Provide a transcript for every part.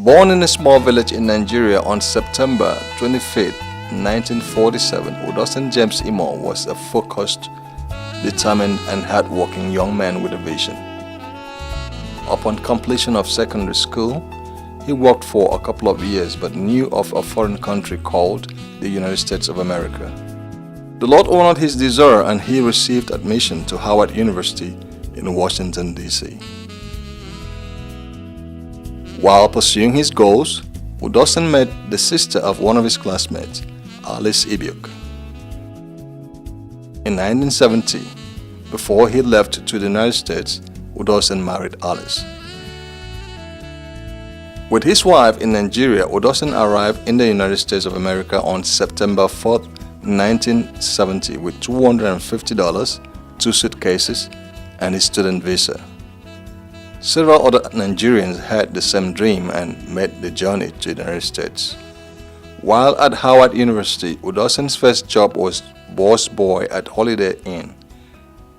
Born in a small village in Nigeria on September 25, 1947, Udosen James Imoh was a focused, determined and hard-working young man with a vision. Upon completion of secondary school, he worked for a couple of years but knew of a foreign country called the United States of America. The Lord honored his desire and he received admission to Howard University in Washington, D.C. While pursuing his goals, Udosen met the sister of one of his classmates, Alice Ibiok. In 1970, before he left to the United States, Udosen married Alice. With his wife in Nigeria, Udosen arrived in the United States of America on September 4, 1970 with $250, 2 suitcases, and his student visa. Several other Nigerians had the same dream and made the journey to the United States. While at Howard University, Udosen's first job was boss boy at Holiday Inn.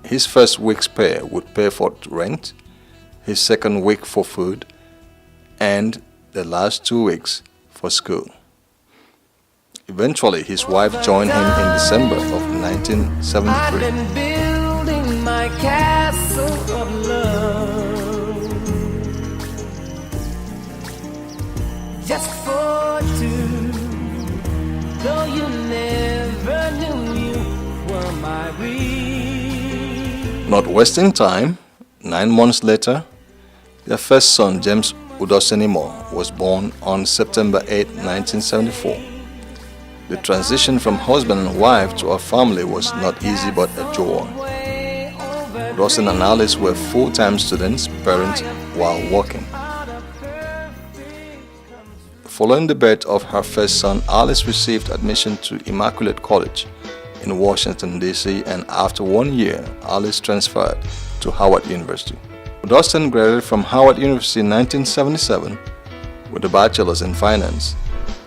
His first week's pay would pay for rent, his second week for food, and the last 2 weeks for school. Eventually, his wife joined him in December of 1973. I've been building my castle of love just for two, though you never knew you were my real. Not wasting time, 9 months later, their first son, James Udosen Imoh, was born on September 8, 1974. The transition from husband and wife to a family was not easy but a joy. Udosen and Alice were full-time students, parents while working. Following the birth of her first son, Alice received admission to Immaculate College in Washington, D.C., and after 1 year, Alice transferred to Howard University. Udosen graduated from Howard University in 1977 with a bachelor's in finance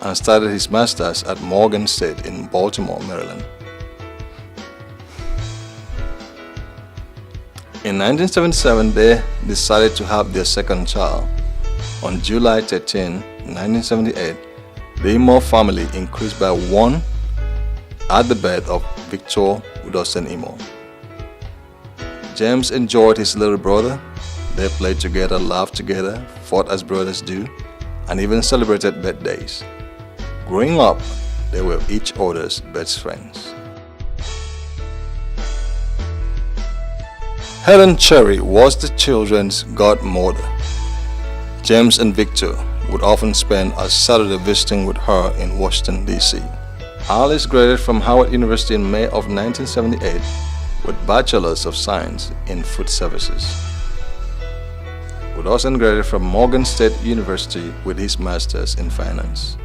and started his master's at Morgan State in Baltimore, Maryland. In 1977, they decided to have their second child. On July 13, 1978, the Imoh family increased by 1 at the birth of Victor Udosen Imoh. James enjoyed his little brother. They played together, laughed together, fought as brothers do, and even celebrated birthdays. Growing up, they were each other's best friends. Helen Cherry was the children's godmother. James and Victor would often spend a Saturday visiting with her in Washington, D.C. Alice graduated from Howard University in May of 1978 with Bachelor's of Science in Food Services. Udosen graduated from Morgan State University with his Master's in Finance.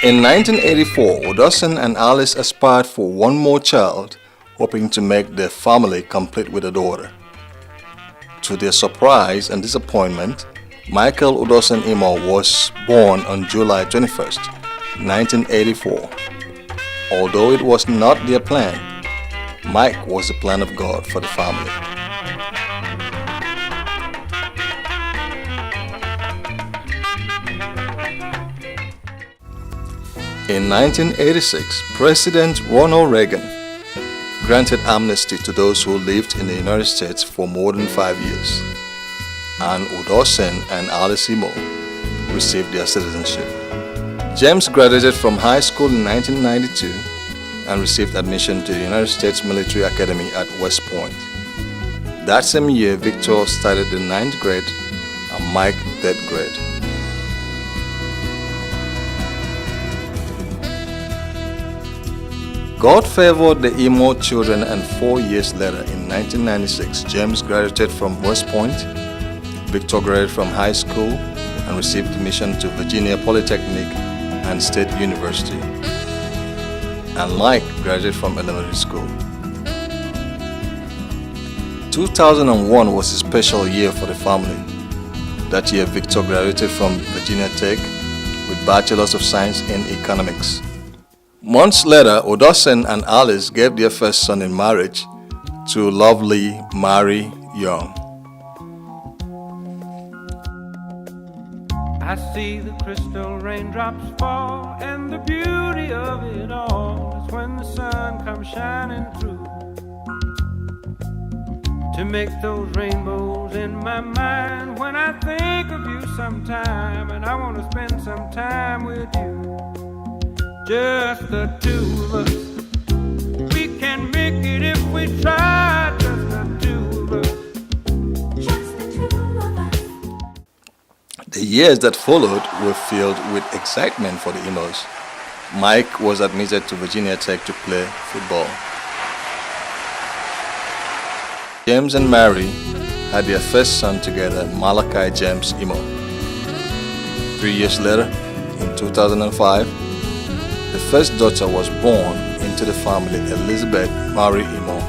In 1984, Udosen and Alice aspired for one more child, hoping to make their family complete with a daughter. To their surprise and disappointment, Michael Udosen Imoh was born on July 21st, 1984. Although it was not their plan, Mike was the plan of God for the family. In 1986, President Ronald Reagan granted amnesty to those who lived in the United States for more than 5 years, and Udosen and Alice Imoh received their citizenship. James graduated from high school in 1992 and received admission to the United States Military Academy at West Point. That same year, Victor started the 9th grade and Mike 3rd grade. God favored the Imoh children, and 4 years later, in 1996, James graduated from West Point, Victor graduated from high school and received admission to Virginia Polytechnic and State University. and Mike graduated from elementary school. 2001 was a special year for the family. That year, Victor graduated from Virginia Tech with Bachelor's of Science in Economics. Months later, Udosen and Alice gave their first son in marriage to lovely Mary Young. I see the crystal raindrops fall, and the beauty of it all is when the sun comes shining through to make those rainbows in my mind when I think of you sometime, and I want to spend some time with you, just the two of us. We can make it if we try, just the two of us. The years that followed were filled with excitement for the Imohs. Mike was admitted to Virginia Tech to play football. James and Mary had their first son together, Malachi James Imoh. 3 years later, in 2005, the first daughter was born into the family, Elizabeth Mary Imoh.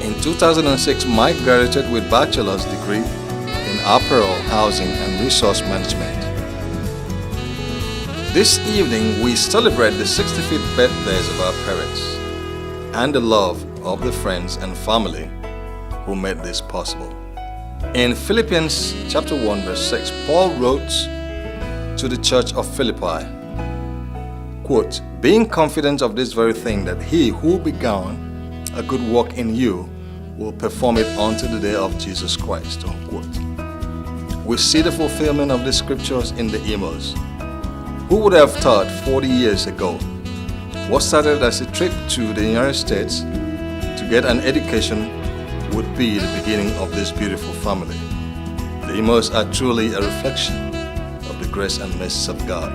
In 2006, Mike graduated with bachelor's degree in apparel, housing, and resource management. This evening, we celebrate the 65th birthdays of our parents and the love of the friends and family who made this possible. In Philippians chapter 1 verse 6, Paul wrote to the church of Philippi, quote, "Being confident of this very thing, that he who began a good work in you will perform it until the day of Jesus Christ," unquote. We see the fulfillment of the scriptures in the Imohs. Who would have thought 40 years ago, what started as a trip to the United States to get an education would be the beginning of this beautiful family? The Imohs are truly a reflection of the grace and mercy of God.